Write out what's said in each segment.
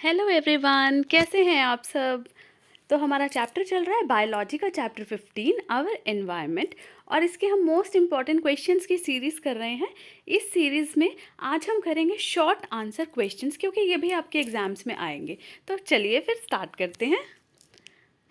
Hello everyone, कैसे हैं आप सब। तो हमारा चैप्टर चल रहा है बायोलॉजी का चैप्टर 15 आवर एनवायरनमेंट। और इसके हम मोस्ट इम्पॉर्टेंट क्वेश्चंस की सीरीज़ कर रहे हैं। इस सीरीज़ में आज हम करेंगे शॉर्ट आंसर क्वेश्चंस, क्योंकि ये भी आपके एग्जाम्स में आएंगे। तो चलिए फिर स्टार्ट करते हैं।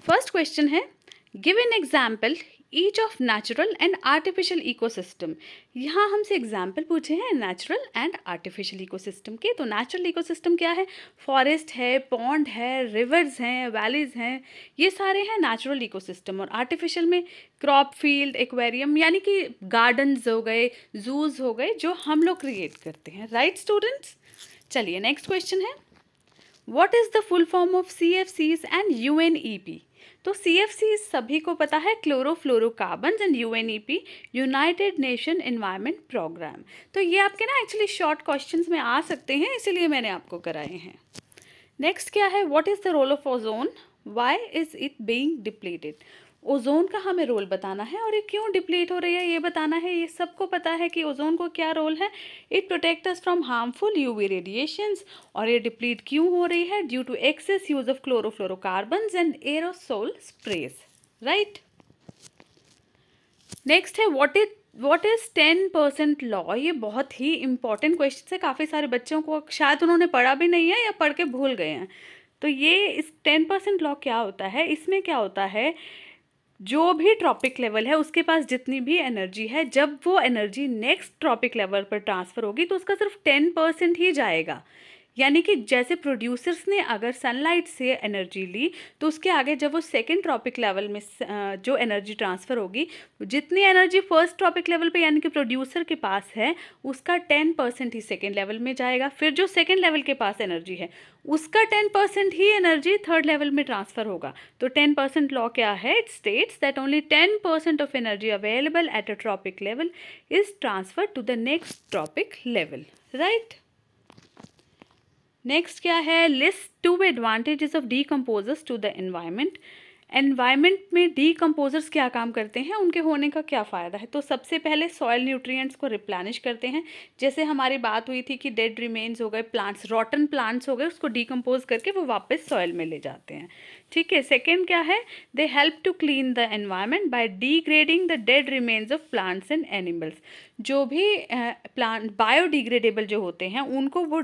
फर्स्ट क्वेश्चन है, give an example each of natural and artificial ecosystem. यहाँ हमसे एग्जाम्पल पूछे हैं नेचुरल एंड आर्टिफिशियल इकोसिस्टम के। तो नेचुरल इकोसिस्टम क्या है? फॉरेस्ट है, पॉन्ड है, रिवर्स हैं, वैलीज हैं, ये सारे हैं नेचुरल इकोसिस्टम। और आर्टिफिशियल में क्रॉप फील्ड, एक्वेरियम, यानी कि गार्डन्स हो गए, जूज हो गए, जो हम लोग क्रिएट करते हैं। Right students? चलिए नेक्स्ट क्वेश्चन है, what is the full form of CFCs and UNEP। तो CFCs सभी को पता है, chlorofluorocarbons, and UNEP united nation environment programme. तो ये आपके ना एक्चुअली शॉर्ट क्वेश्चंस में आ सकते हैं, इसीलिए मैंने आपको कराए हैं। नेक्स्ट क्या है, what is the role of ozone, why is it being depleted. Ozone का हमें रोल बताना है और ये क्यों डिप्लीट हो रही है ये बताना है। ये सबको पता है कि ओजोन को क्या रोल है। It protect us from harmful UV radiations. और ये डिप्लीट क्यों हो रही है? Due to excess use of chlorofluorocarbons and aerosol sprays. Right. Next है, व्हाट इज 10% लॉ। ये बहुत ही इंपॉर्टेंट क्वेश्चन है, काफ़ी सारे बच्चों को शायद उन्होंने पढ़ा भी नहीं है या पढ़ के भूल गए हैं। तो ये इस 10% लॉ क्या होता है? इसमें क्या होता है, जो भी ट्रॉपिक लेवल है उसके पास जितनी भी एनर्जी है, जब वो एनर्जी नेक्स्ट ट्रॉपिक लेवल पर ट्रांसफ़र होगी तो उसका सिर्फ 10% ही जाएगा। यानी कि जैसे प्रोड्यूसर्स ने अगर सनलाइट से एनर्जी ली, तो उसके आगे जब वो सेकेंड ट्रॉपिक लेवल में जो एनर्जी ट्रांसफ़र होगी, जितनी एनर्जी फर्स्ट ट्रॉपिक लेवल पे यानी कि प्रोड्यूसर के पास है, उसका 10% ही सेकेंड लेवल में जाएगा। फिर जो सेकेंड लेवल के पास एनर्जी है, उसका 10% ही एनर्जी थर्ड लेवल में ट्रांसफ़र होगा। तो 10% लॉ क्या है? It states that only 10% of energy available at a trophic level is transfer to the next trophic level. Right. Next क्या है, list 2 advantages of decomposers to the environment. Environment में decomposers क्या काम करते हैं, उनके होने का क्या फ़ायदा है। तो सबसे पहले सॉयल न्यूट्रिएंट्स को रिप्लेनिश करते हैं। जैसे हमारी बात हुई थी कि डेड रिमेन्स हो गए, प्लांट्स, रॉटन प्लांट्स हो गए, उसको डीकम्पोज करके वो वापस सॉयल में ले जाते हैं। ठीक है। सेकेंड क्या है, they help to clean the environment by degrading the dead remains of plants and animals. जो भी प्लांट बायोडिग्रेडेबल जो होते हैं उनको वो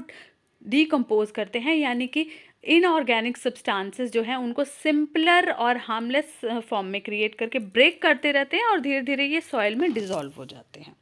डीकम्पोज करते हैं, यानी कि इनऑर्गेनिक सब्सटेंसेस जो हैं उनको सिंपलर और हार्मलेस फॉर्म में क्रिएट करके ब्रेक करते रहते हैं और धीरे धीरे ये सॉइल में डिसॉल्व हो जाते हैं।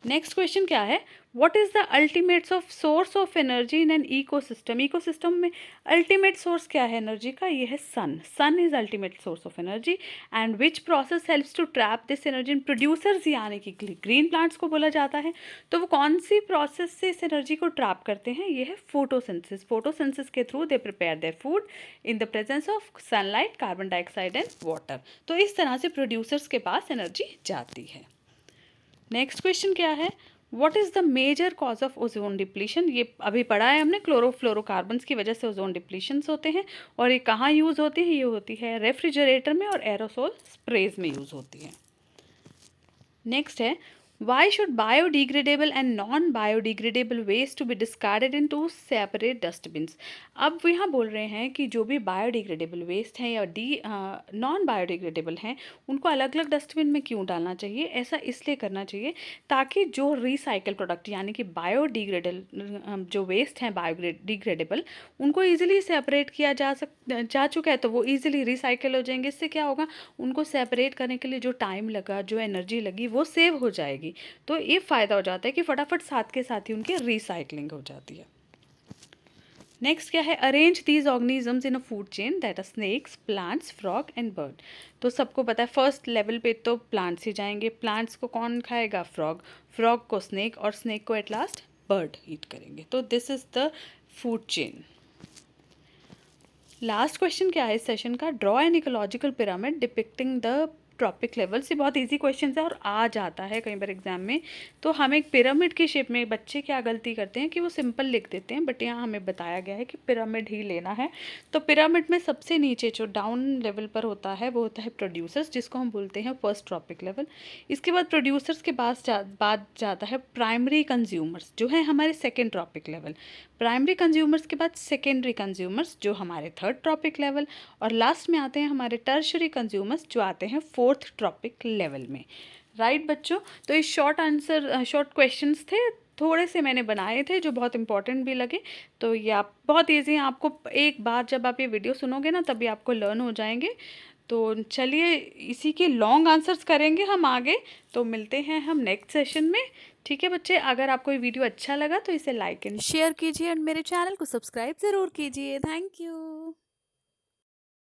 नेक्स्ट क्वेश्चन क्या है, what is the ultimate of source of energy in an ecosystem. Ecosystem में अल्टीमेट सोर्स क्या है एनर्जी का? ये है sun. Sun is ultimate source of energy and which process helps to trap this energy in producers, यानी कि green plants को बोला जाता है। तो वो कौन सी प्रोसेस से इस एनर्जी को ट्रैप करते हैं? ये है फोटोसिंथेसिस। फोटोसिंथेसिस के through they prepare their food in the presence of sunlight, carbon dioxide and water. तो इस तरह से प्रोड्यूसर्स के पास एनर्जी जाती है। नेक्स्ट क्वेश्चन क्या है, what is the major cause of ozone depletion. ये अभी पढ़ा है हमने, क्लोरोफ्लोरोकार्बन्स की वजह से ओजोन डिप्लीशंस होते हैं। और ये कहाँ यूज़ होती है? ये होती है रेफ्रिजरेटर में और एरोसोल स्प्रेज में यूज़ होती है। नेक्स्ट है, why should biodegradable and non biodegradable waste to be discarded in 2 separate dustbins. अब वो यहाँ बोल रहे हैं कि जो भी बायोडिग्रेडेबल वेस्ट हैं या नॉन बायोडिग्रेडेबल हैं, उनको अलग अलग डस्टबिन में क्यों डालना चाहिए? ऐसा इसलिए करना चाहिए ताकि जो रिसाइकल प्रोडक्ट यानी कि बायोडिग्रेडेबल जो वेस्ट हैं बायोडिग्रेडेबल, उनको ईजिली सेपरेट किया जा चुका है, तो वो ईजिली रिसाइकल हो जाएंगे। इससे क्या होगा, उनको सेपरेट करने के लिए जो टाइम लगा, जो एनर्जी लगी, वो सेव हो जाएगी। तो ये फ़ायदा हो जाता है कि फटाफट साथ के साथ ही उनकी रिसाइकलिंग हो जाती है। नेक्स्ट क्या है, arrange these organisms in a food chain that are snakes, plants, frog and bird. तो सबको पता है फर्स्ट लेवल पे तो प्लांट्स ही जाएंगे। प्लांट्स को कौन खाएगा? फ्रॉग। फ्रॉग को स्नेक, और स्नेक को एट लास्ट बर्ड ईट करेंगे। तो this is the food chain. Last question क्या है इस सेशन का, draw an ecological pyramid depicting the trophic level से बहुत इजी क्वेश्चन है और आ जाता है कई बार एग्जाम में। तो हम एक पिरामिड की शेप में, बच्चे क्या गलती करते हैं कि वो सिंपल लिख देते हैं, बट यहाँ हमें बताया गया है कि पिरामिड ही लेना है। तो पिरामिड में सबसे नीचे जो डाउन लेवल पर होता है वो होता है प्रोड्यूसर्स, जिसको हम बोलते हैं फर्स्ट ट्रॉपिक लेवल। इसके बाद प्रोड्यूसर्स के बाद जाता है प्राइमरी कंज्यूमर्स, जो है हमारे second trophic level. Primary consumers के बाद सेकेंडरी कंज्यूमर्स, जो हमारे थर्ड ट्रॉपिक लेवल। और लास्ट में आते हैं हमारे टर्शरी कंज्यूमर्स, जो आते हैं फोर्थ ट्रॉपिक लेवल में। राइट बच्चों, तो ये शॉर्ट क्वेश्चंस थे, थोड़े से मैंने बनाए थे जो बहुत इंपॉर्टेंट भी लगे। तो ये आप बहुत ईजी हैं, आपको एक बार जब आप ये वीडियो सुनोगे ना तभी आपको लर्न हो जाएंगे। तो चलिए इसी के लॉन्ग आंसर्स करेंगे हम आगे। तो मिलते हैं हम नेक्स्ट सेशन में। ठीक है बच्चे, अगर आपको ये वीडियो अच्छा लगा तो इसे लाइक एंड शेयर कीजिए और मेरे चैनल को सब्सक्राइब ज़रूर कीजिए। Thank you.